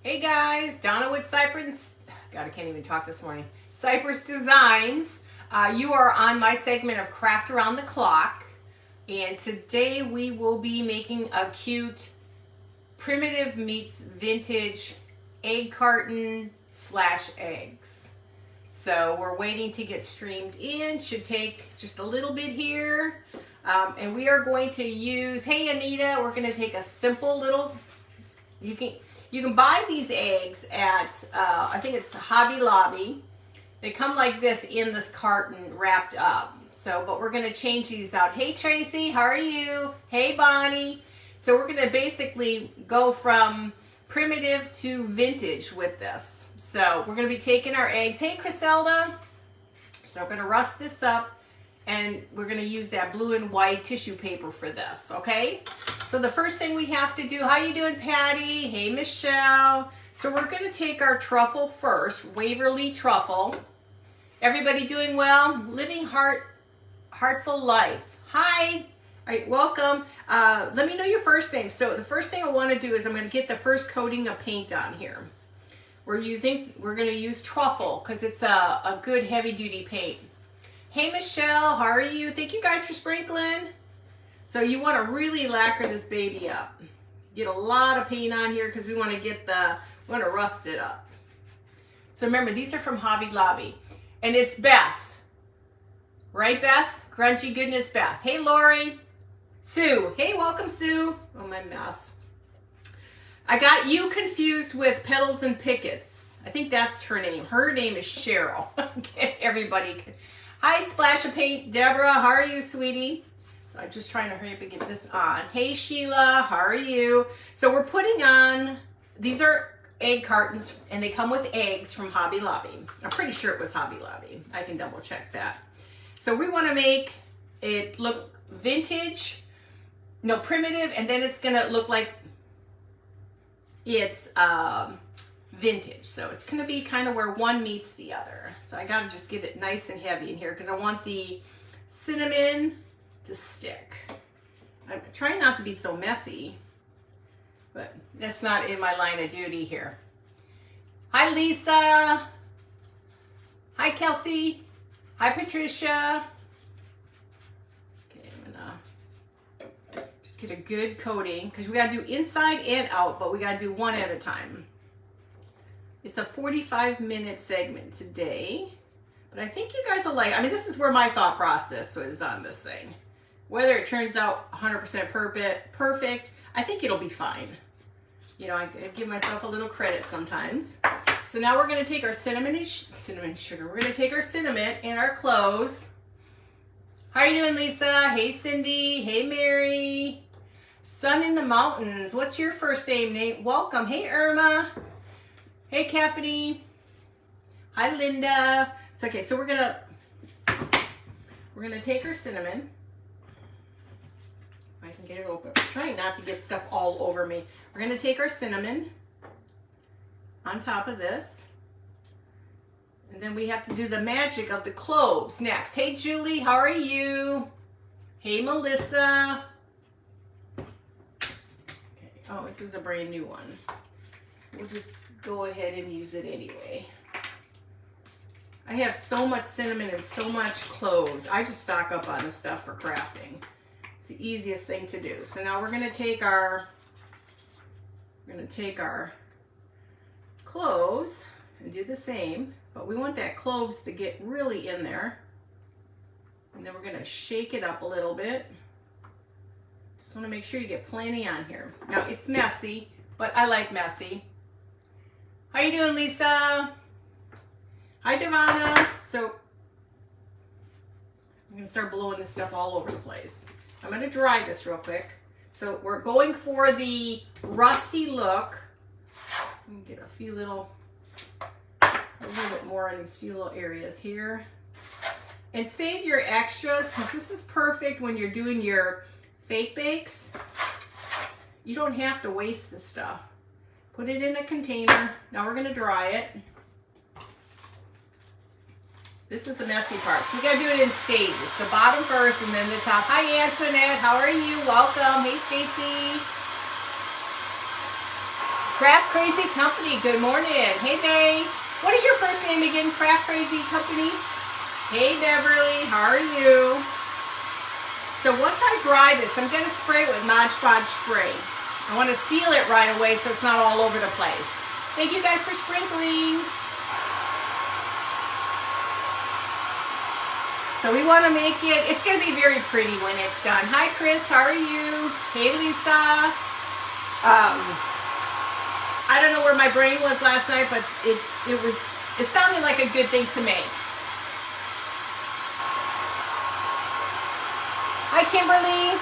Hey guys, Donna with Cypress. God, I can't even talk this morning. Cypress Designs. You are on my segment of Craft Around the Clock, and today we will be making a cute primitive meets vintage egg carton / eggs. So we're waiting to get streamed in. Should take just a little bit here, and we are going to use. Hey Anita, we're going to take a simple little. You can buy these eggs at, I think it's Hobby Lobby. They come like this in this carton wrapped up. So, but we're going to change these out. Hey Tracy, how are you? Hey Bonnie. So we're going to basically go from primitive to vintage with this. So we're going to be taking our eggs. Hey Criselda. So we're going to rust this up, and we're going to use that blue and white tissue paper for this, okay? So the first thing we have to do, how you doing, Patty? Hey, Michelle. So we're going to take our truffle first, Waverly truffle. Everybody doing well? Living heartful life. Hi. All right, welcome. Let me know your first name. So the first thing I want to do is I'm going to get the first coating of paint on here. We're going to use truffle because it's a good heavy-duty paint. Hey, Michelle. How are you? Thank you guys for sprinkling. So you want to really lacquer this baby up. Get a lot of paint on here because we want to rust it up. So remember, these are from Hobby Lobby. And it's Beth. Right, Beth? Grungy goodness, Beth. Hey, Lori. Sue. Hey, welcome, Sue. Oh, my mess. I got you confused with Petals and Pickets. I think that's her name. Her name is Cheryl. Okay, everybody. Hi, Splash of Paint. Deborah, how are you, sweetie? I'm just trying to hurry up and get this on. Hey Sheila, how are you? So we're putting on, these are egg cartons and they come with eggs from Hobby Lobby. I'm pretty sure it was Hobby Lobby. I can double check that. So we want to make it look vintage, no, primitive, and then it's going to look like it's vintage. So it's going to be kind of where one meets the other. So I got to just get it nice and heavy in here because I want the cinnamon to stick. I'm trying not to be so messy, but that's not in my line of duty here. Hi Lisa. Hi Kelsey. Hi Patricia. Okay, I'm gonna just get a good coating because we gotta do inside and out, but we gotta do one at a time. It's a 45-minute segment today, but I think you guys will like, I mean, this is where my thought process was on this thing. Whether it turns out 100% perfect, I think it'll be fine. You know, I give myself a little credit sometimes. So now we're going to take our cinnamon sugar. We're going to take our cinnamon and our cloves. How are you doing, Lisa? Hey, Cindy. Hey, Mary. Sun in the Mountains. What's your first name? Welcome. Hey, Irma. Hey, Caffany. Hi, Linda. So, okay, so we're gonna take our cinnamon. I can get it open. I'm trying not to get stuff all over me. We're going to take our cinnamon on top of this. And then we have to do the magic of the cloves next. Hey, Julie, how are you? Hey, Melissa. Okay. Oh, this is a brand new one. We'll just go ahead and use it anyway. I have so much cinnamon and so much cloves. I just stock up on this stuff for crafting. The easiest thing to do. So now we're going to take our cloves and do the same, but we want that cloves to get really in there. And then we're going to shake it up a little bit. Just want to make sure you get plenty on here. Now it's messy, but I like messy. How you doing, Lisa? Hi, Devana. So I'm going to start blowing this stuff all over the place. I'm going to dry this real quick. So we're going for the rusty look. Let me get a little bit more on these few little areas here. And save your extras because this is perfect when you're doing your fake bakes. You don't have to waste this stuff. Put it in a container. Now we're going to dry it. This is the messy part. So we got to do it in stages. The bottom first and then the top. Hi, Antoinette. How are you? Welcome. Hey, Stacy. Craft Crazy Company, good morning. Hey, Bay. What is your first name again, Craft Crazy Company? Hey, Beverly, how are you? So once I dry this, I'm going to spray it with Mod Podge spray. I want to seal it right away so it's not all over the place. Thank you guys for sprinkling. So we want to make it, it's going to be very pretty when it's done. Hi, Chris, how are you? Hey, Lisa. I don't know where my brain was last night, but it sounded like a good thing to make. Hi, Kimberly.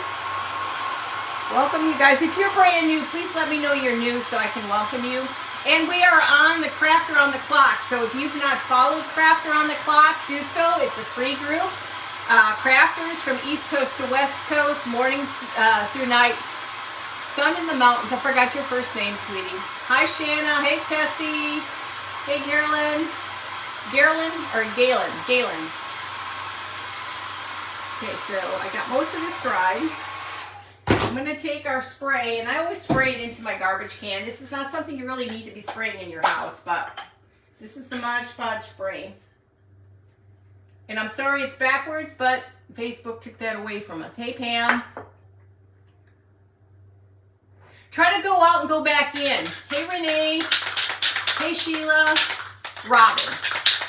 Welcome, you guys. If you're brand new, please let me know you're new so I can welcome you. And we are on the Craft Around the Clock. So if you've not followed Craft Around the Clock, do so. It's a free group. Crafters from East Coast to West Coast, morning through night. Sun in the mountains. I forgot your first name, sweetie. Hi, Shanna. Hey, Tessie. Hey, Galen. Galen. Okay, so I got most of this dry. I'm going to take our spray, and I always spray it into my garbage can. This is not something you really need to be spraying in your house, but this is the Mod Podge spray. And I'm sorry it's backwards, but Facebook took that away from us. Hey, Pam. Try to go out and go back in. Hey, Renee. Hey, Sheila. Robin.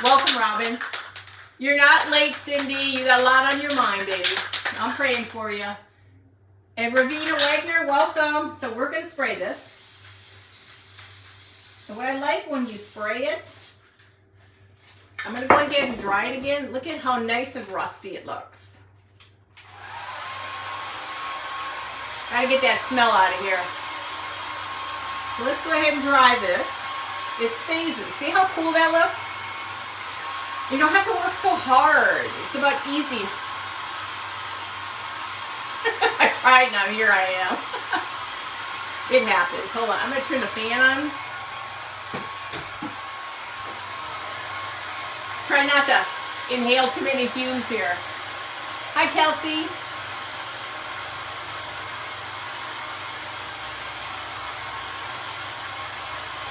Welcome, Robin. You're not late, Cindy. You got a lot on your mind, baby. I'm praying for you. And Ravina Wagner, welcome. So we're going to spray this. And what I like when you spray it, I'm going to go ahead and dry it again. Look at how nice and rusty it looks. Gotta get that smell out of here. So let's go ahead and dry this. It's phases. See how cool that looks? You don't have to work so hard. It's about easy. I tried, now here I am. It happens. Hold on, I'm going to turn the fan on. Try not to inhale too many fumes here. Hi, Kelsey.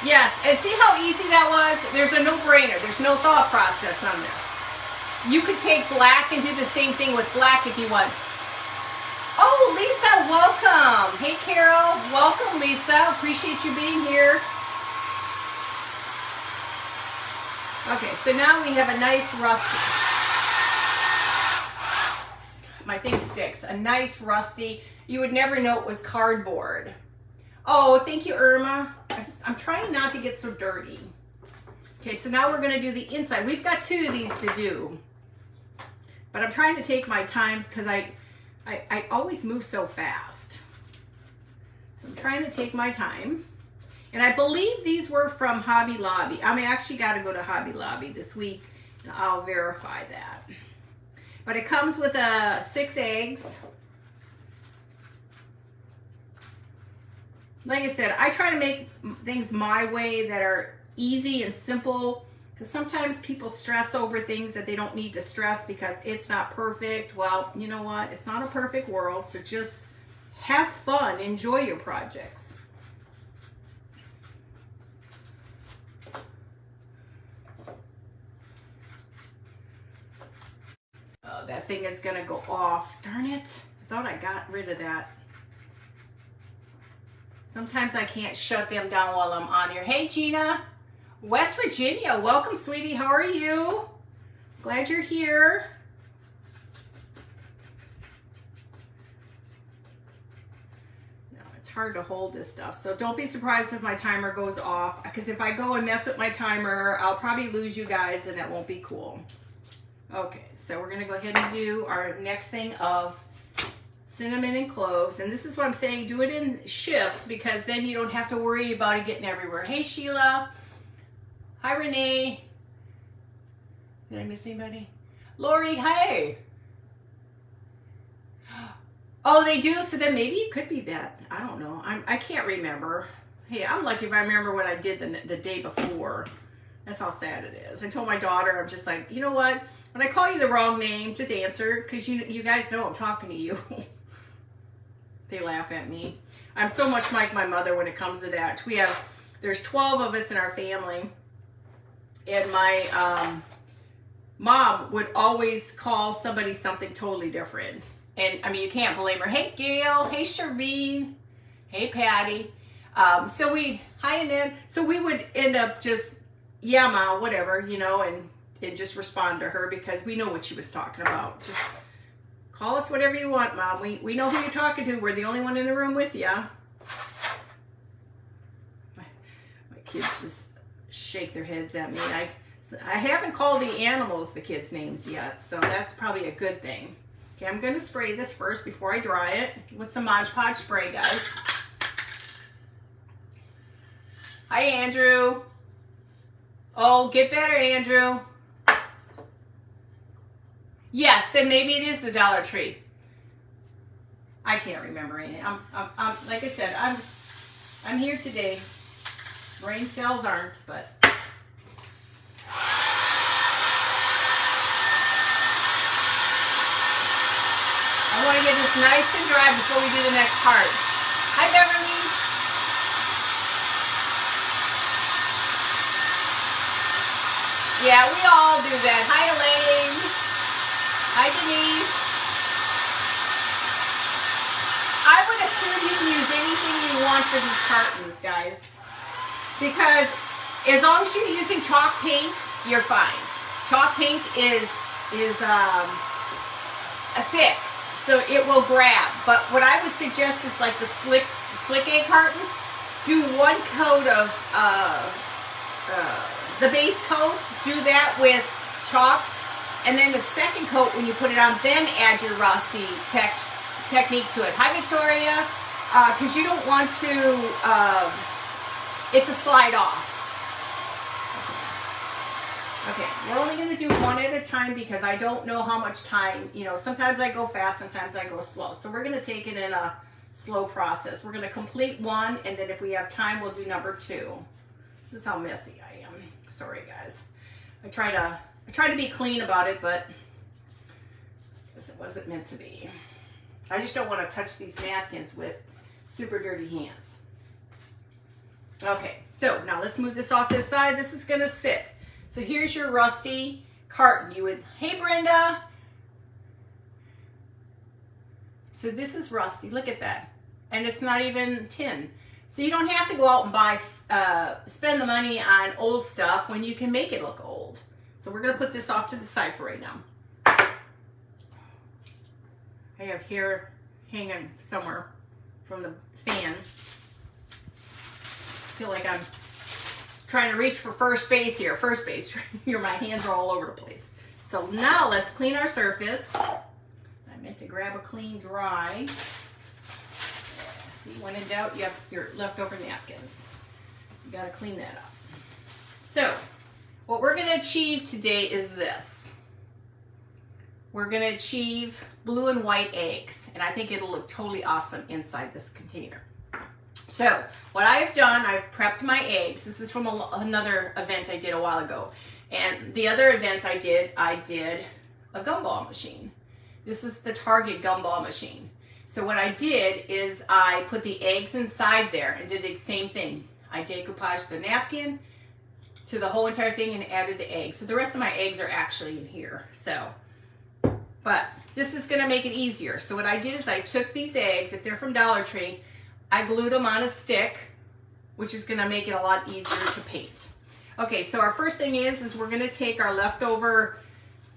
Yes, and see how easy that was? There's a no-brainer. There's no thought process on this. You could take black and do the same thing with black if you want. Oh, Lisa, welcome. Hey, Carol. Welcome, Lisa. Appreciate you being here. Okay, so now we have a nice rusty. My thing sticks. A nice rusty. You would never know it was cardboard. Oh, thank you, Irma. I'm trying not to get so dirty. Okay, so now we're going to do the inside. We've got 2 of these to do. But I'm trying to take my time because I always move so fast. So I'm trying to take my time. And I believe these were from Hobby Lobby. I actually got to go to Hobby Lobby this week, and I'll verify that. But it comes with 6 eggs. Like I said, I try to make things my way that are easy and simple, because sometimes people stress over things that they don't need to stress because it's not perfect. Well, you know what? It's not a perfect world, so just have fun. Enjoy your projects. So that thing is going to go off. Darn it. I thought I got rid of that. Sometimes I can't shut them down while I'm on here. Hey, Gina. West Virginia. Welcome, sweetie. How are you? Glad you're here. No, it's hard to hold this stuff. So don't be surprised if my timer goes off. Because if I go and mess with my timer, I'll probably lose you guys and that won't be cool. Okay, so we're going to go ahead and do our next thing of cinnamon and cloves, and this is what I'm saying, do it in shifts because then you don't have to worry about it getting everywhere. Hey, Sheila. Hi, Renee. Did I miss anybody? Lori, hey. Oh, they do? So then maybe it could be that. I don't know. I can't remember. Hey, I'm lucky if I remember what I did the day before. That's how sad it is. I told my daughter, I'm just like, you know what? When I call you the wrong name, just answer because you guys know I'm talking to you. They laugh at me. I'm so much like my mother when it comes to that. We have there's 12 of us in our family, and my mom would always call somebody something totally different. And I mean, you can't blame her. Hey, Gail. Hey, Shereen. Hey, Patty. Hi, Annette. So we would end up just, yeah, Ma, whatever, you know, and just respond to her because we know what she was talking about. Just call us whatever you want, Mom. We know who you're talking to. We're the only one in the room with you. My kids just shake their heads at me. I haven't called the animals the kids' names yet, so that's probably a good thing. Okay, I'm going to spray this first before I dry it with some Mod Podge spray, guys. Hi, Andrew. Oh, get better, Andrew. Yes, then maybe it is the Dollar Tree. I can't remember anything. I'm like I said, I'm here today. Brain cells aren't, but. I want to get this nice and dry before we do the next part. Hi, Beverly. Yeah, we all do that. Hi, Elaine. Hi, Denise. I would assume you can use anything you want for these cartons, guys. Because as long as you're using chalk paint, you're fine. Chalk paint is thick, so it will grab. But what I would suggest is like the slick egg cartons, do one coat of the base coat, do that with chalk, and then the second coat when you put it on, then add your rusty technique to it. Hi, Victoria, because you don't want to, it's a slide off. Okay, we're only going to do one at a time because I don't know how much time, you know, sometimes I go fast, sometimes I go slow. So we're going to take it in a slow process. We're going to complete one, and then if we have time, we'll do number 2. This is how messy I am. Sorry, guys. I try to be clean about it, but I guess it wasn't meant to be. I just don't want to touch these napkins with super dirty hands. Okay, so now let's move this off this side. This is going to sit. So here's your rusty carton. Hey, Brenda. So this is rusty. Look at that. And it's not even tin. So you don't have to go out and buy, spend the money on old stuff when you can make it look old. So we're going to put this off to the side for right now. I have hair hanging somewhere from the fan. I feel like I'm trying to reach for first base here. First base, here my hands are all over the place. So now let's clean our surface. I meant to grab a clean, dry. See, when in doubt, you have your leftover napkins. You gotta clean that up. So, what we're gonna achieve today is this. We're gonna achieve blue and white eggs, and I think it'll look totally awesome inside this container. So, what I've done, I've prepped my eggs. This is from another event I did a while ago. And the other event I did a gumball machine. This is the Target gumball machine. So what I did is I put the eggs inside there and did the same thing. I decoupaged the napkin to the whole entire thing and added the eggs. So the rest of my eggs are actually in here. So, but this is gonna make it easier. So what I did is I took these eggs, if they're from Dollar Tree, I glued them on a stick, which is gonna make it a lot easier to paint. Okay, so our first thing is we're gonna take our leftover,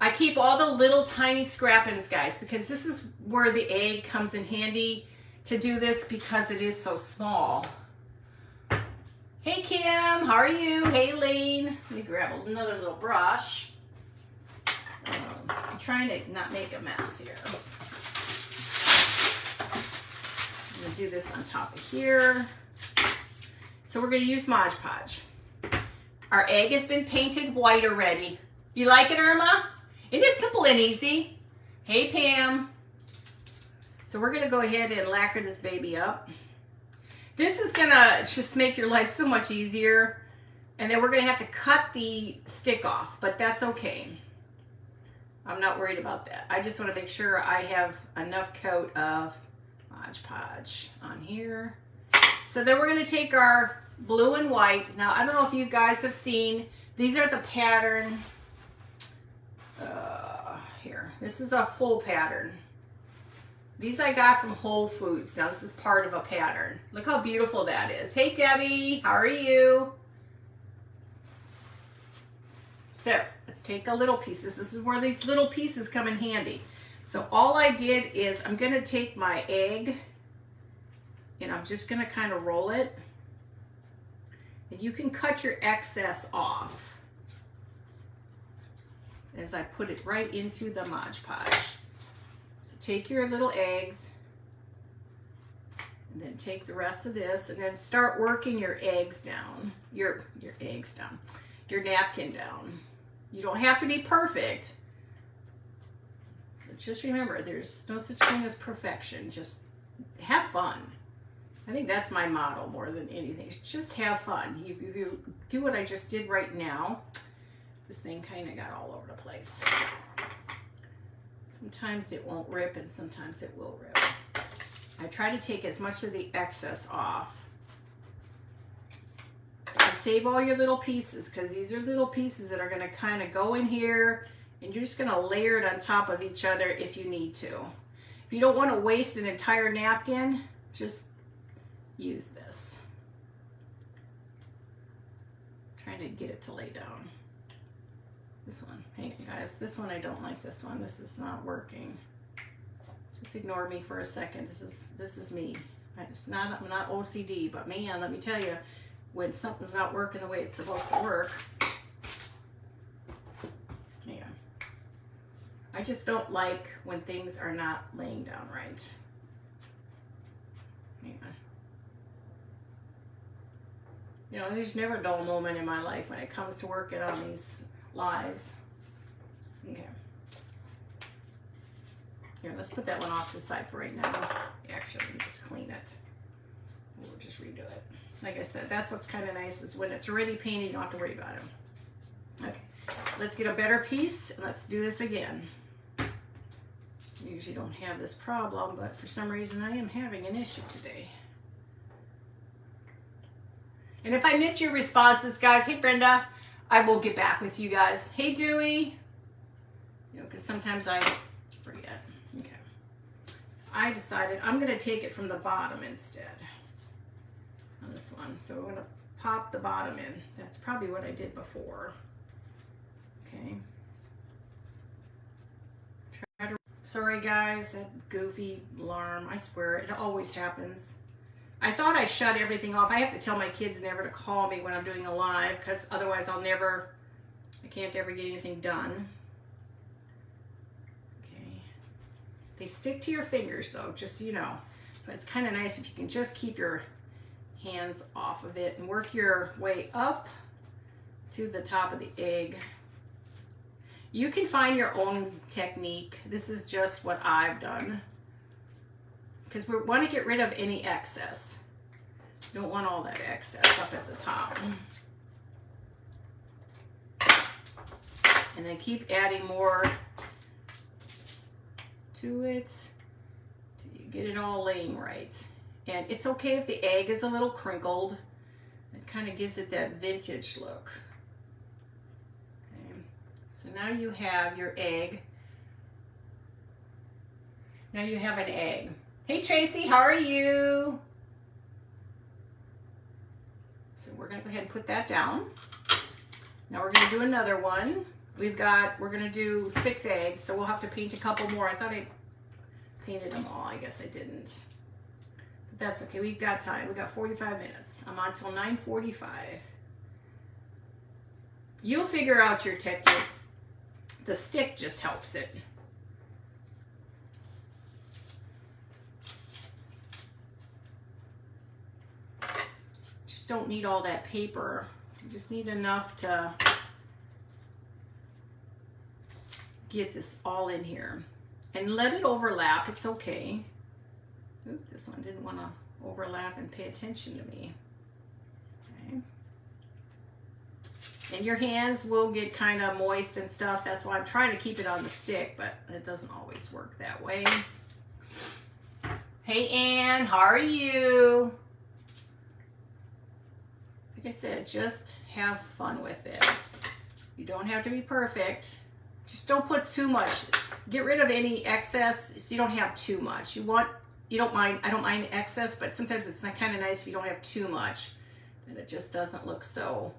I keep all the little tiny scrappings, guys, because this is where the egg comes in handy to do this because it is so small. Hey, Kim, how are you? Hey, Lane. Let me grab another little brush. I'm trying to not make a mess here. I'm gonna do this on top of here. So we're gonna use Mod Podge. Our egg has been painted white already. You like it, Irma? Isn't it simple and easy? Hey, Pam. So we're gonna go ahead and lacquer this baby up. This is gonna just make your life so much easier. And then we're gonna have to cut the stick off, but that's okay. I'm not worried about that. I just wanna make sure I have enough coat of Mod Podge on here. So then we're gonna take our blue and white. Now, I don't know if you guys have seen, these are the pattern. Here, this is a full pattern. These I got from Wholefoods. Now, this is part of a pattern. Look how beautiful that is. Hey, Debbie, how are you? So, let's take a little piece. This is where these little pieces come in handy. So, all I did is I'm going to take my egg and I'm just going to kind of roll it. And you can cut your excess off as I put it right into the Mod Podge. So take your little eggs and then take the rest of this and then start working your eggs down, your napkin down. You don't have to be perfect. So just remember, there's no such thing as perfection. Just have fun. I think that's my motto more than anything. Just have fun. If you do what I just did right now, this thing kind of got all over the place. Sometimes it won't rip and sometimes it will rip. I try to take as much of the excess off. And save all your little pieces because these are little pieces that are going to kind of go in here and you're just going to layer it on top of each other if you need to. If you don't want to waste an entire napkin, just use this. Trying to get it to lay down. This one, hey guys, this one I don't like this one. This is not working. Just ignore me for a second. This is me. I'm not OCD, but man, let me tell you, when something's not working the way it's supposed to work, yeah. I just don't like when things are not laying down right. Yeah. You know, there's never a dull moment in my life when it comes to working on these lives. Okay. Here, let's put that one off to the side for right now. Actually, let me just clean it. We'll just redo it. Like I said, that's what's kind of nice is when it's already painted, you don't have to worry about it. Okay, let's get a better piece and let's do this again. Usually don't have this problem, but for some reason I am having an issue today. And if I missed your responses, guys, hey Brenda, I will get back with you guys. Hey Dewey, you know, because sometimes I forget. Okay, I decided I'm going to take it from the bottom instead on this one. So we're going to pop the bottom in. That's probably what I did before. Okay. Sorry guys, that goofy alarm. I swear it always happens. I thought I shut everything off. I have to tell my kids never to call me when I'm doing a live because otherwise I can't ever get anything done. Okay. They stick to your fingers though, just so you know. So it's kind of nice if you can just keep your hands off of it and work your way up to the top of the egg. You can find your own technique. This is just what I've done. Because we want to get rid of any excess. You don't want all that excess up at the top. And then keep adding more to it till you get it all laying right. And it's okay if the egg is a little crinkled. It kind of gives it that vintage look. Okay. So now you have your egg. Now you have an egg. Hey Tracy, how are you? So we're gonna go ahead and put that down. Now we're gonna do another one. We're gonna do 6 eggs, so we'll have to paint a couple more. I thought I painted them all, I guess I didn't. But that's okay, we've got time. We've got 45 minutes. I'm on till 9:45. You'll figure out your technique. The stick just helps it. Don't need all that paper. You just need enough to get this all in here and let it overlap. It's okay. Oop, this one didn't want to overlap and pay attention to me. Okay. And your hands will get kind of moist and stuff. That's why I'm trying to keep it on the stick, but it doesn't always work that way. Hey Ann, how are you? Like I said, just have fun with it. You don't have to be perfect. Just don't put too much. Get rid of any excess so you don't have too much. I don't mind excess, but sometimes it's not kind of nice if you don't have too much. Then it just doesn't look so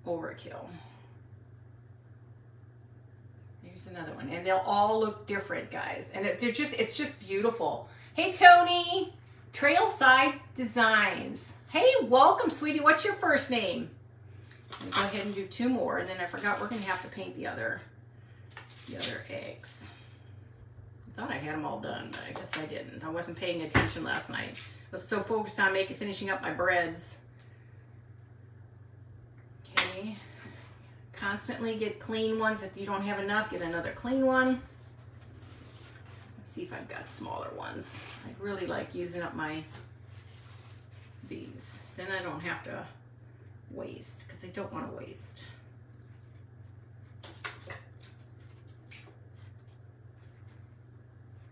overkill. Here's another one. And they'll all look different, guys. And it's just beautiful. Hey, Tony. Trailside Designs. Hey, welcome, sweetie. What's your first name? I'm gonna go ahead and do 2 more, and then I forgot we're gonna have to paint the other eggs. I thought I had them all done, but I guess I didn't. I wasn't paying attention last night. I was so focused on finishing up my breads. Okay. Constantly get clean ones. If you don't have enough, get another clean one. Let's see if I've got smaller ones. I really like using up these. Then I don't have to waste, because I don't want to waste.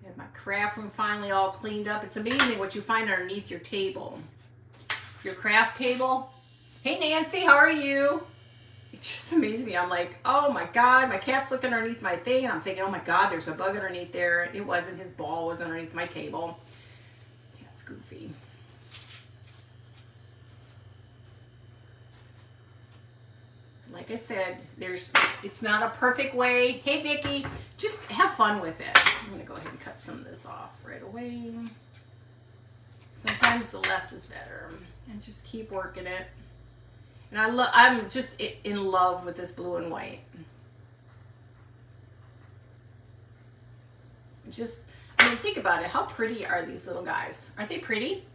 I have my craft room finally all cleaned up. It's amazing what you find underneath your table. Your craft table. Hey Nancy, how are you? It just amazes me. I'm like, oh my God, my cat's looking underneath my thing, and I'm thinking, oh my God, there's a bug underneath there. It wasn't. His ball was underneath my table. Cat's goofy. Like I said, it's not a perfect way. Hey Vicki, just have fun with it. I'm gonna go ahead and cut some of this off right away. Sometimes the less is better, and just keep working it. And I'm just in love with this blue and white. I mean, think about it. How pretty are these little guys? Aren't they pretty?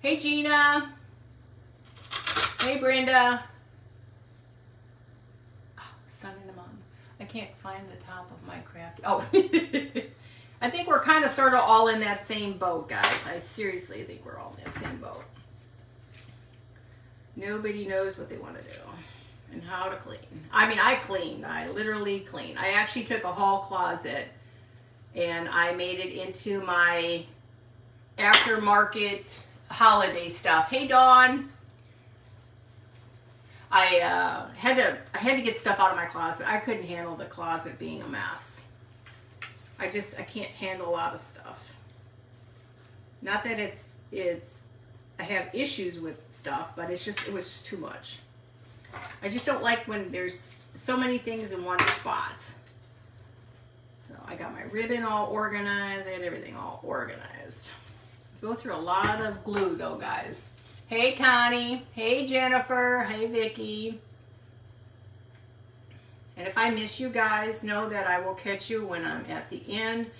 Hey Gina. Hey Brenda. Sun in the mountain. I can't find the top of my craft. Oh, I think we're kind of sort of all in that same boat, guys. I seriously think we're all in that same boat. Nobody knows what they want to do and how to clean. I mean, I cleaned. I literally cleaned. I actually took a hall closet and I made it into my aftermarket holiday stuff. Hey, Dawn. I had to get stuff out of my closet. I couldn't handle the closet being a mess. I can't handle a lot of stuff. Not that I have issues with stuff, but it was just too much. I just don't like when there's so many things in one spot. So I got my ribbon all organized. I got everything all organized. Go through a lot of glue though, guys. Hey Connie, hey Jennifer, hey Vicki. And if I miss you guys, know that I will catch you when I'm at the end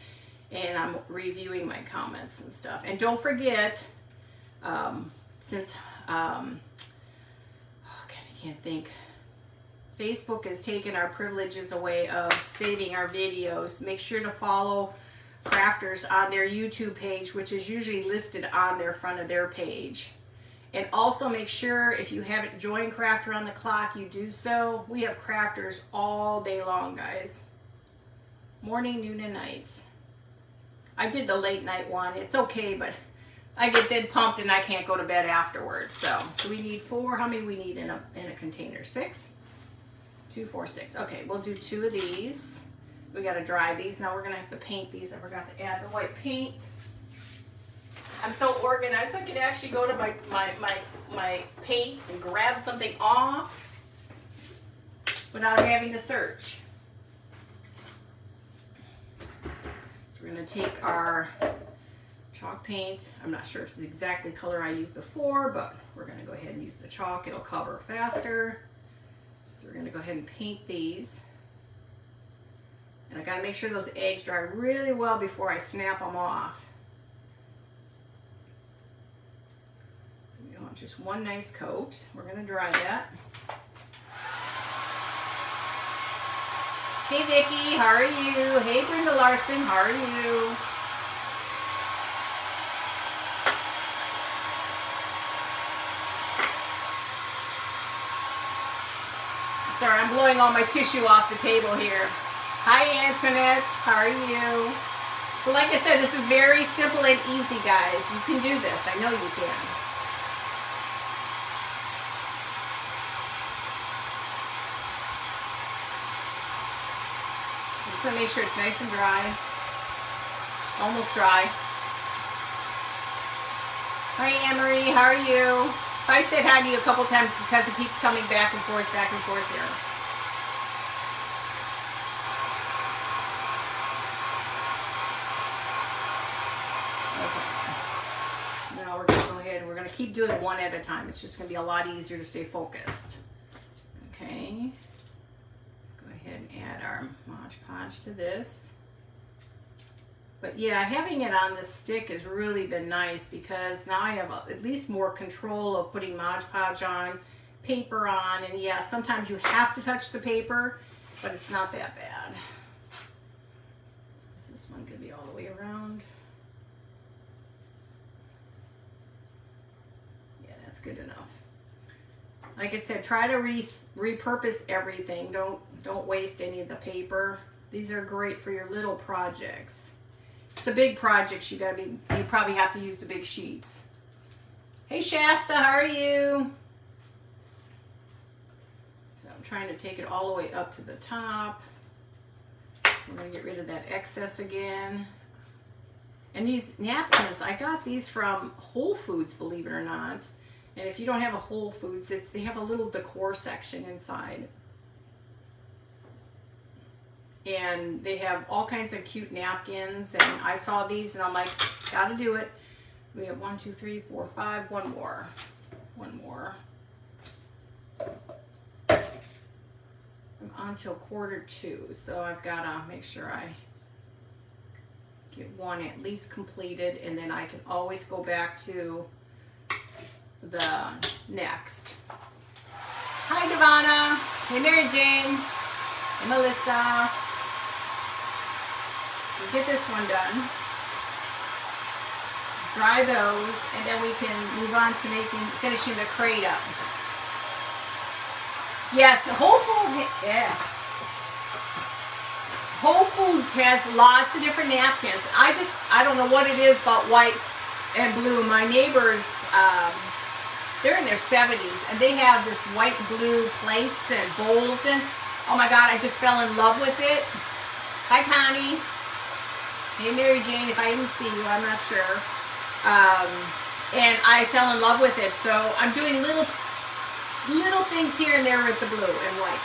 and I'm reviewing my comments and stuff. And don't forget, since, I can't think, Facebook has taken our privileges away of saving our videos. Make sure to follow Crafters on their YouTube page, which is usually listed on their front of their page. And also make sure if you haven't joined Crafter on the Clock, you do so. We have crafters all day long, guys. Morning, noon, and night. I did the late night one. It's okay, but I get dead pumped and I can't go to bed afterwards. So we need 4. How many we need in a container? 6? 2, 4, 6. Okay, we'll do 2 of these. We got to dry these. Now we're going to have to paint these. I forgot to add the white paint. I'm so organized. I could actually go to my paints and grab something off without having to search. So we're going to take our chalk paint. I'm not sure if it's exactly the color I used before, but we're going to go ahead and use the chalk. It'll cover faster. So we're going to go ahead and paint these. And I got to make sure those eggs dry really well before I snap them off. Just one nice coat. We're going to dry that. Hey Vicki, how are you? Hey Brenda Larson, how are you? Sorry, I'm blowing all my tissue off the table here. Hi Antoinette, how are you? So like I said, this is very simple and easy, guys. You can do this. I know you can. Just want to make sure it's nice and dry. Almost dry. Hi, Anne-Marie. How are you? I said hi to you a couple times because it keeps coming back and forth here. Okay. Now we're going to go ahead and we're going to keep doing one at a time. It's just going to be a lot easier to stay focused. Okay. Let's go ahead and add our Mod Podge to this. But yeah, having it on this stick has really been nice because now I have at least more control of putting Mod Podge on, paper on, and yeah, sometimes you have to touch the paper, but it's not that bad. Is this one going to be all the way around? Yeah, that's good enough. Like I said, try to repurpose everything. Don't waste any of the paper. These are great for your little projects. The big projects, you probably have to use the big sheets. Hey Shasta, how are you? So I'm trying to take it all the way up to the top. We're going to get rid of that excess again. And these napkins, I got these from Wholefoods, believe it or not. And if you don't have a Wholefoods, they have a little decor section inside. And they have all kinds of cute napkins, and I saw these and I'm like, gotta do it. We have 1, 2, 3, 4, 5, one more. I'm on till 1:45, so I've gotta make sure I get one at least completed, and then I can always go back to the next. Hi Devonna, hey Mary Jane, hey Melissa. We'll get this one done, dry those, and then we can move on to finishing the crate up. Yes, Wholefoods has lots of different napkins. I don't know what it is about white and blue. My neighbors, they're in their 70s, and they have this white blue plates and bowls, and oh my God, I just fell in love with it. Hi Connie. Hey Mary Jane, if I even see you, I'm not sure. And I fell in love with it. So I'm doing little things here and there with the blue and white.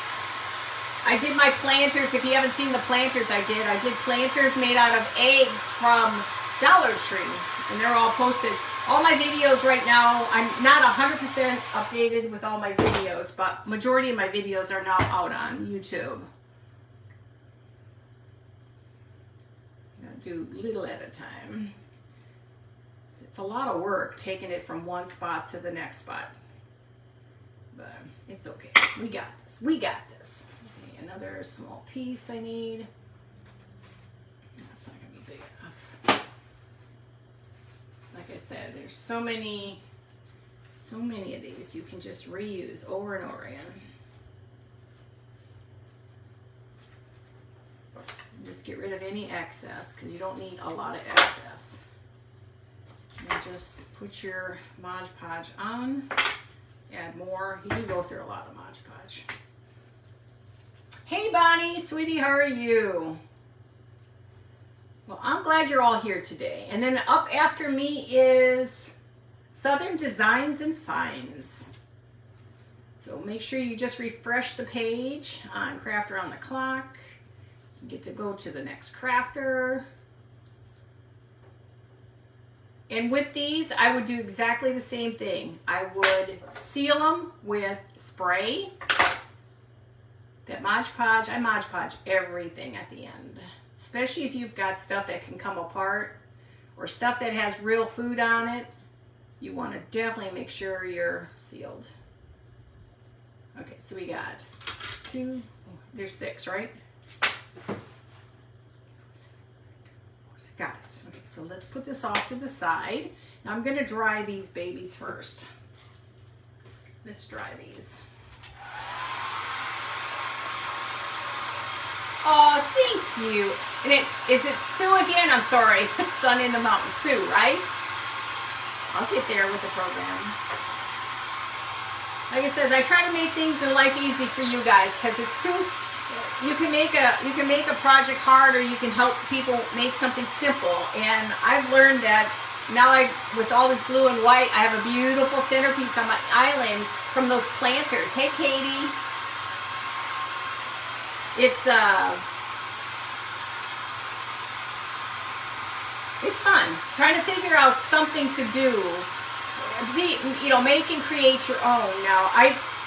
I did my planters. If you haven't seen the planters I did planters made out of eggs from Dollar Tree. And they're all posted. All my videos right now, I'm not 100% updated with all my videos, but majority of my videos are now out on YouTube. Do little at a time. It's a lot of work taking it from one spot to the next spot, but it's okay. We got this. Okay, another small piece I need. That's not gonna be big enough. Like I said, there's so many of these you can just reuse over and over again. Just get rid of any excess because you don't need a lot of excess. And just put your Mod Podge on, add more. You can go through a lot of Mod Podge. Hey Bonnie, sweetie, how are you? Well, I'm glad you're all here today. And then up after me is Southern Designs and Finds. So make sure you just refresh the page on Craft Around the Clock. You get to go to the next crafter. And with these, I would do exactly the same thing. I would seal them with spray. That Mod Podge, I Mod Podge everything at the end. Especially if you've got stuff that can come apart or stuff that has real food on it. You want to definitely make sure you're sealed. Okay, so we got 2, there's 6, right? Got it. Okay, so let's put this off to the side. Now I'm going to dry these babies first. Let's dry these. Oh, thank you. And is it Sue again? I'm sorry. Sun in the Mountain. Sue, right? I'll get there with the program. Like I said, I try to make things in life easy for you guys because it's too, you can make a project hard, or you can help people make something simple. And I've learned that now with all this blue and white, I have a beautiful centerpiece on my island from those planters. Hey, Katie. It's fun trying to figure out something to do. Make and create your own. Now,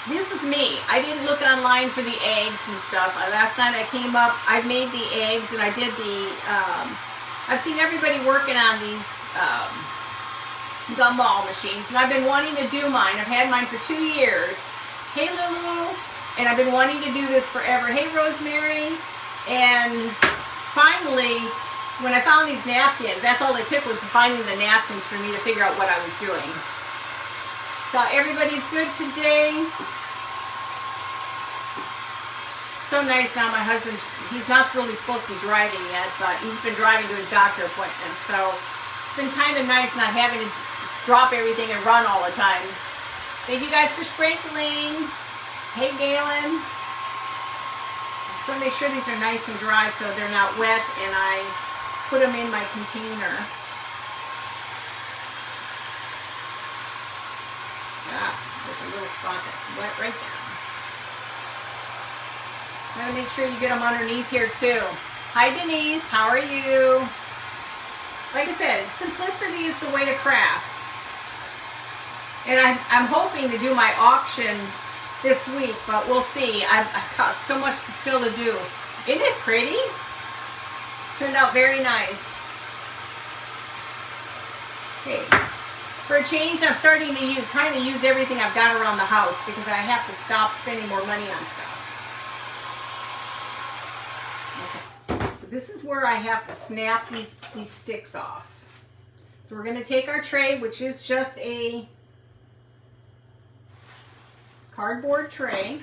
this is me. I didn't look online for the eggs and stuff. Last night I came up, I made the eggs, and I did I've seen everybody working on these gumball machines, and I've been wanting to do mine. I've had mine for 2 years. Hey, Lulu. And I've been wanting to do this forever. Hey, Rosemary. And finally, when I found these napkins, that's all it took, was finding the napkins for me to figure out what I was doing. So everybody's good today. So nice now. My husband, he's not really supposed to be driving yet, but he's been driving to his doctor appointments. So it's been kind of nice not having to just drop everything and run all the time. Thank you guys for sprinkling. Hey, Galen. Just want to make sure these are nice and dry so they're not wet, and I put them in my container. There's a little spot that's wet right there. Gotta make sure you get them underneath here too. Hi, Denise. How are you? Like I said, simplicity is the way to craft. And I'm hoping to do my auction this week, but we'll see. I've got so much still to do. Isn't it pretty? Turned out very nice. Okay. For a change, I'm trying to use everything I've got around the house, because I have to stop spending more money on stuff. Okay. So this is where I have to snap these sticks off. So we're going to take our tray, which is just a cardboard tray.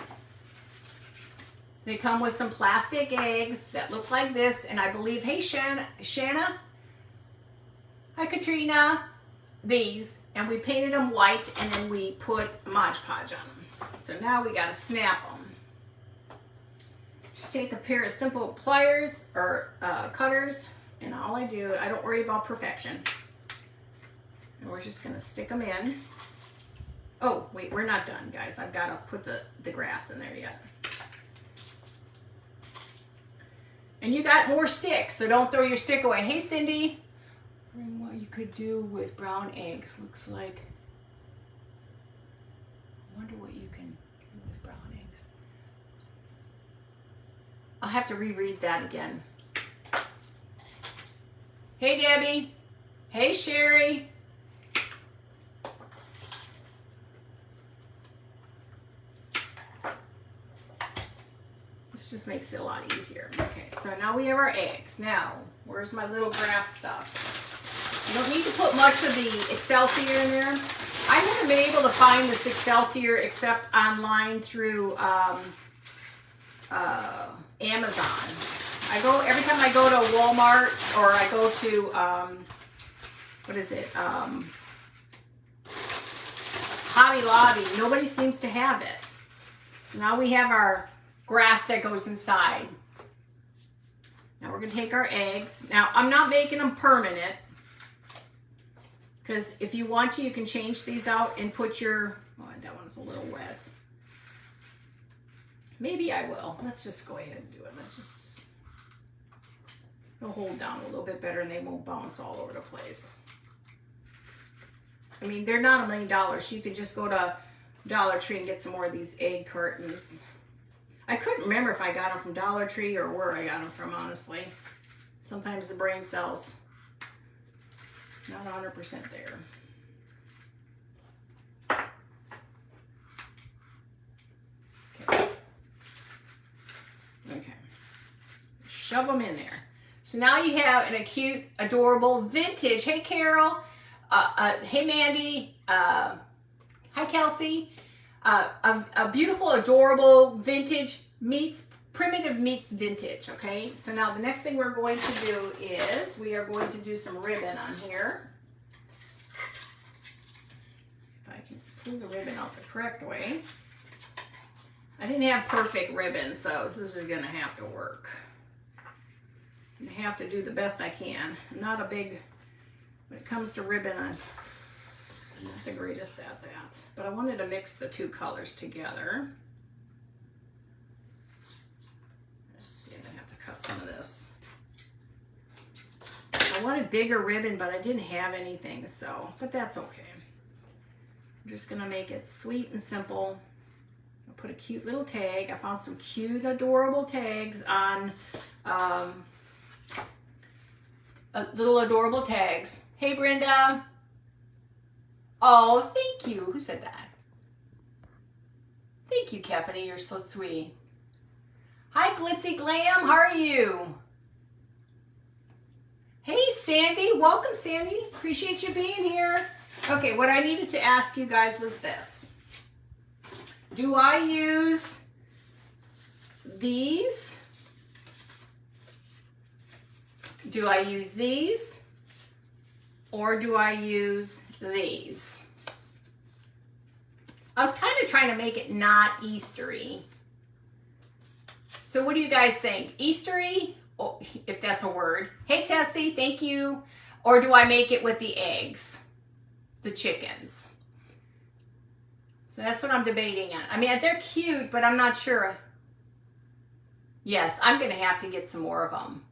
They come with some plastic eggs that look like this, and I believe, hey, Shanna, hi, Katrina, these, and we painted them white, and then we put Mod Podge on them. So now we got to snap them. Just take a pair of simple pliers or cutters, and all I do, I don't worry about perfection. And we're just going to stick them in. Oh, wait, we're not done, guys. I've got to put the grass in there yet. And you got more sticks, so don't throw your stick away. Hey, Cindy. And what you could do with brown eggs looks like. I wonder what you can do with brown eggs. I'll have to reread that again. Hey, Debbie. Hey, Sherry. This just makes it a lot easier. Okay, so now we have our eggs. Now, where's my little grass stuff? You don't need to put much of the Excelsior in there. I haven't been able to find this Excelsior except online through Amazon. Every time I go to Walmart, or I go to Hobby Lobby, nobody seems to have it. So now we have our grass that goes inside. Now we're going to take our eggs. Now I'm not making them permanent, because if you want to, you can change these out and put your, oh, that one's a little wet. Maybe I will. Let's just go ahead and do it. Let's just, it'll hold down a little bit better and they won't bounce all over the place. I mean, they're not $1 million. You can just go to Dollar Tree and get some more of these egg cartons. I couldn't remember if I got them from Dollar Tree or where I got them from, honestly. Sometimes the brain cells not 100% there. Okay. Shove them in there. So now you have an cute, adorable, vintage. Hey, Carol. Hey, Mandy. Hi, Kelsey. A beautiful, adorable, vintage meets, primitive meets vintage, okay? So now the next thing we're going to do is we are going to do some ribbon on here. If I can pull the ribbon out the correct way. I didn't have perfect ribbon, so this is gonna have to work. I have to do the best I can. I'm not a big, when it comes to ribbon, I'm not the greatest at that. But I wanted to mix the two colors together. Let's see, I'm gonna have to cut some of this. I wanted bigger ribbon, but I didn't have anything, so, but that's okay. I'm just gonna make it sweet and simple. I'll put a cute little tag. I found some cute, adorable tags on, little adorable tags. Hey, Brenda. Oh, thank you. Who said that? Thank you, Kefany. You're so sweet. Hi, Glitzy Glam. How are you? Hey, Sandy. Welcome, Sandy. Appreciate you being here. Okay, what I needed to ask you guys was this. Do I use these? Do I use these? Or do I use these? I was kind of trying to make it not Eastery. So what do you guys think? Eastery, oh, if that's a word. Hey, Tessie, thank you. Or do I make it with the eggs? The chickens. So that's what I'm debating on. I mean, they're cute, but I'm not sure. Yes, I'm going to have to get some more of them.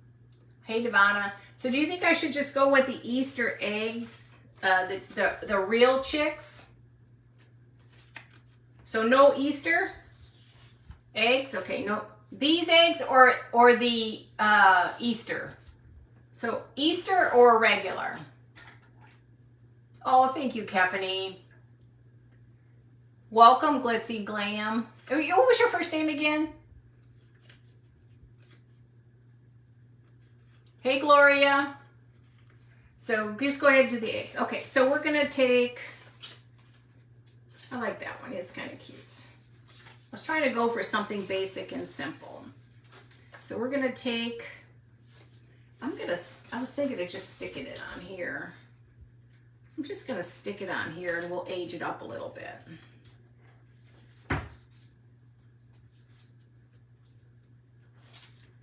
Hey, Devonna. So do you think I should just go with the Easter eggs, the real chicks? So no Easter eggs? Okay, no. These eggs or the Easter? So Easter or regular? Oh, thank you, Kefany. Welcome, Glitzy Glam. Oh, what was your first name again? Hey, Gloria. So just go ahead and do the eggs. Okay, so we're going to take, I like that one. It's kind of cute. I was trying to go for something basic and simple. So we're going to take, I was thinking of just sticking it on here. I'm just going to stick it on here and we'll age it up a little bit.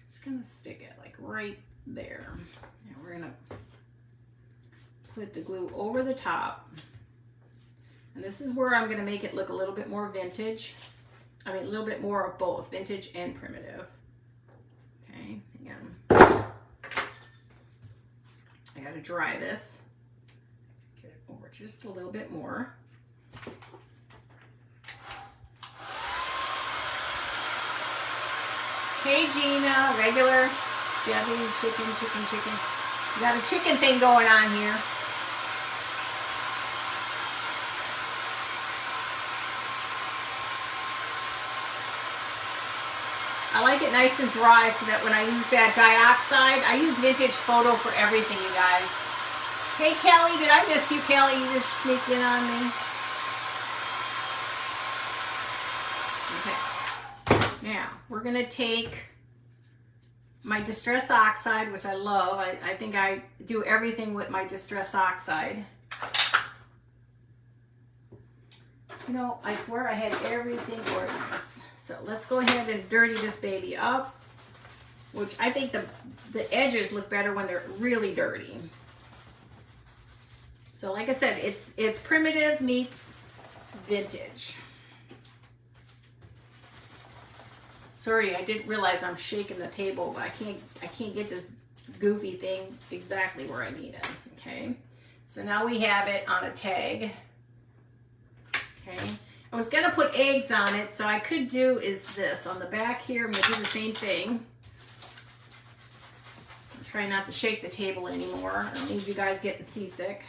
Just going to stick it like right there. And we're going to put the glue over the top. And this is where I'm going to make it look a little bit more vintage. I mean, a little bit more of both, vintage and primitive. Okay, again. I got to dry this. Get it over just a little bit more. Hey, Gina, regular. Debbie, chicken. We got a chicken thing going on here. I like it nice and dry so that when I use that dioxide, I use Vintage Photo for everything, you guys. Hey, Kelly, did I miss you, Kelly? You just sneaked in on me. Okay. Now, we're going to take my Distress Oxide, which I love. I think I do everything with my Distress Oxide. You know, I swear I had everything organized. So let's go ahead and dirty this baby up, which I think the edges look better when they're really dirty. So like I said, it's primitive meets vintage. Sorry, I didn't realize I'm shaking the table, but I can't get this goofy thing exactly where I need it. Okay, so now we have it on a tag. Okay. I was going to put eggs on it, so I could do is this. On the back here, I'm going to do the same thing. I'm trying not to shake the table anymore. I don't need you guys getting seasick.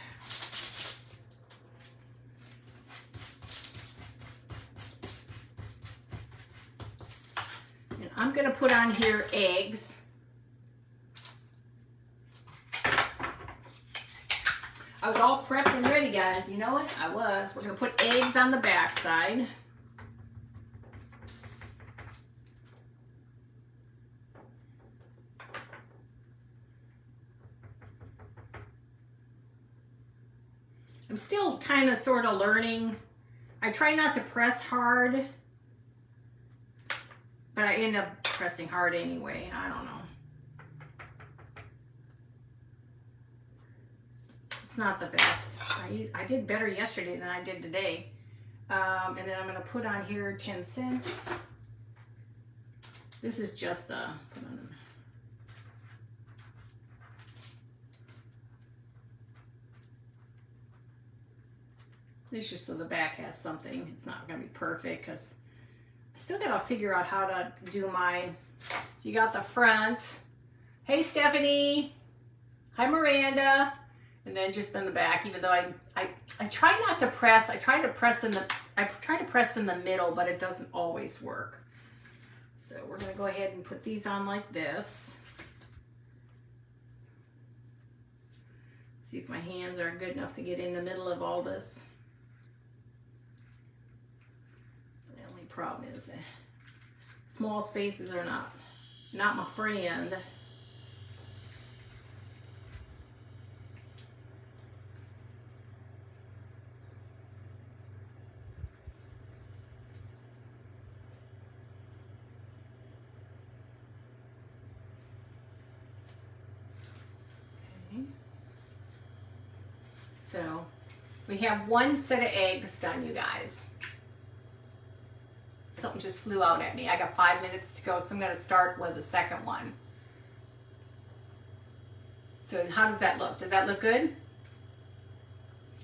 And I'm going to put on here eggs. I was all prepped and ready, guys. You know what? I was. We're going to put eggs on the back side. I'm still kind of sort of learning. I try not to press hard but I end up pressing hard anyway. I don't know. It's not the best. I did better yesterday than I did today. And then I'm going to put on here 10 cents. This is just the... This is just so the back has something. It's not going to be perfect because I still got to figure out how to do mine. So you got the front. Hey, Stephanie. Hi, Miranda. And then just in the back, even though I try not to press. I try to press in the middle, but it doesn't always work. So we're going to go ahead and put these on like this. See if my hands are good enough to get in the middle of all this. The only problem is small spaces are not my friend. So we have one set of eggs done, you guys. Something just flew out at me. I got 5 minutes to go, so I'm going to start with the second one. So how does that look? Does that look good?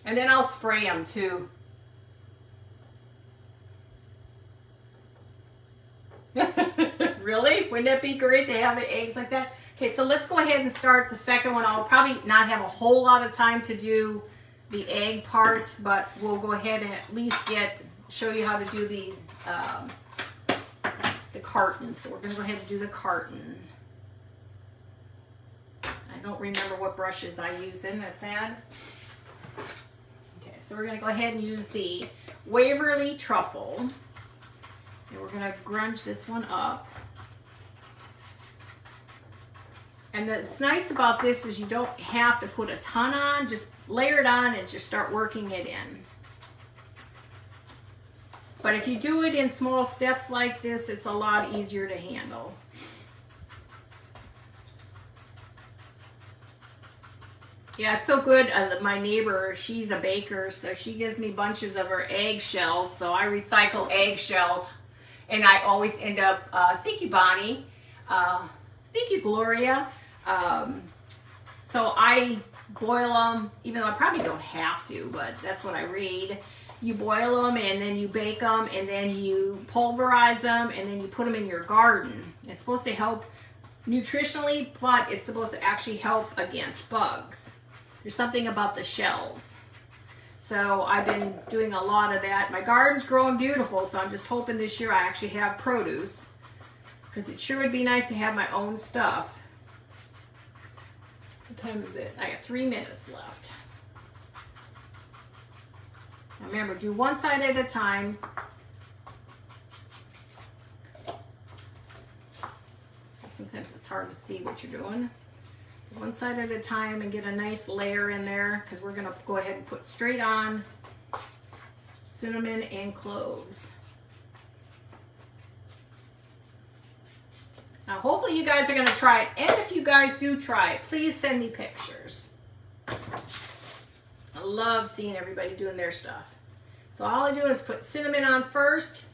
And then I'll spray them too. Really? Wouldn't it be great to have the eggs like that? Okay, so let's go ahead and start the second one. I'll probably not have a whole lot of time to do the egg part, but we'll go ahead and at least show you how to do the carton. So we're going to go ahead and do the carton. I don't remember what brushes I use in. That's sad. Okay, so we're going to go ahead and use the Waverly Truffle. And we're going to grunge this one up. And what's nice about this is you don't have to put a ton on, just layer it on and just start working it in. But if you do it in small steps like this, it's a lot easier to handle. Yeah, it's so good. My neighbor, she's a baker, so she gives me bunches of her eggshells. So I recycle eggshells, and I always end up, thank you, Bonnie. Thank you, Gloria. So I boil them, even though I probably don't have to, but that's what I read. You boil them and then you bake them and then you pulverize them and then you put them in your garden. It's supposed to help nutritionally, but it's supposed to actually help against bugs. There's something about the shells. So I've been doing a lot of that. My garden's growing beautiful, so I'm just hoping this year I actually have produce, because it sure would be nice to have my own stuff. What time is it? I got 3 minutes left. Now remember, do one side at a time. Sometimes it's hard to see what you're doing. One side at a time and get a nice layer in there, because we're going to go ahead and put straight on cinnamon and cloves. Now, hopefully you guys are going to try it. And if you guys do try it, please send me pictures. I love seeing everybody doing their stuff. So all I do is put cinnamon on first.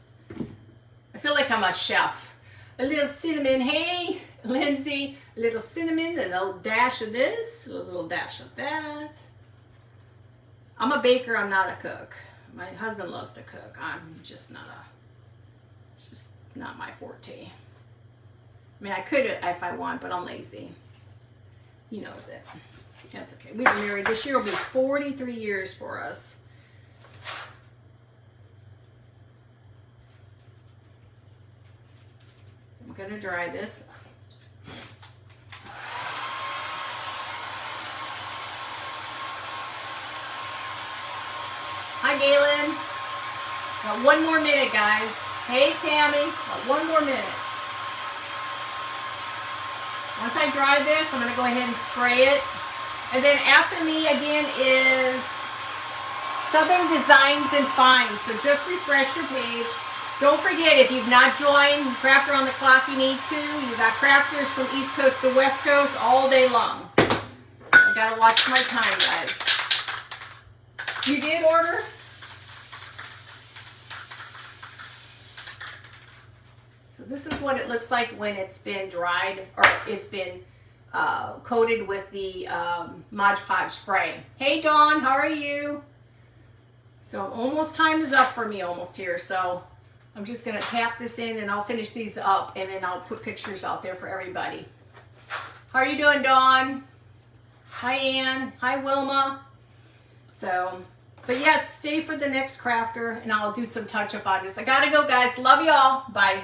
I feel like I'm a chef. A little cinnamon. Hey, Lindsay. A little cinnamon, a little dash of this, a little dash of that. I'm a baker. I'm not a cook. My husband loves to cook. I'm just not it's just not my forte. I mean, I could if I want, but I'm lazy. He knows it. That's okay. We've been married. This year will be 43 years for us. I'm going to dry this. Hi, Galen. Got 1 more minute, guys. Hey, Tammy. Got 1 more minute. Once I dry this, I'm going to go ahead and spray it. And then after me again is Southern Designs and Finds. So just refresh your page. Don't forget, if you've not joined Craft Around the Clock, you need to. You've got crafters from East Coast to West Coast all day long. I gotta watch my time, guys. You did order? So this is what it looks like when it's been dried, or it's been coated with the Mod Podge spray. Hey Dawn, how are you? So almost time is up for me almost here. So I'm just gonna tap this in and I'll finish these up and then I'll put pictures out there for everybody. How are you doing, Dawn? Hi, Ann. Hi, Wilma. So, but yes, stay for the next crafter and I'll do some touch up on this. I gotta go, guys. Love y'all. Bye.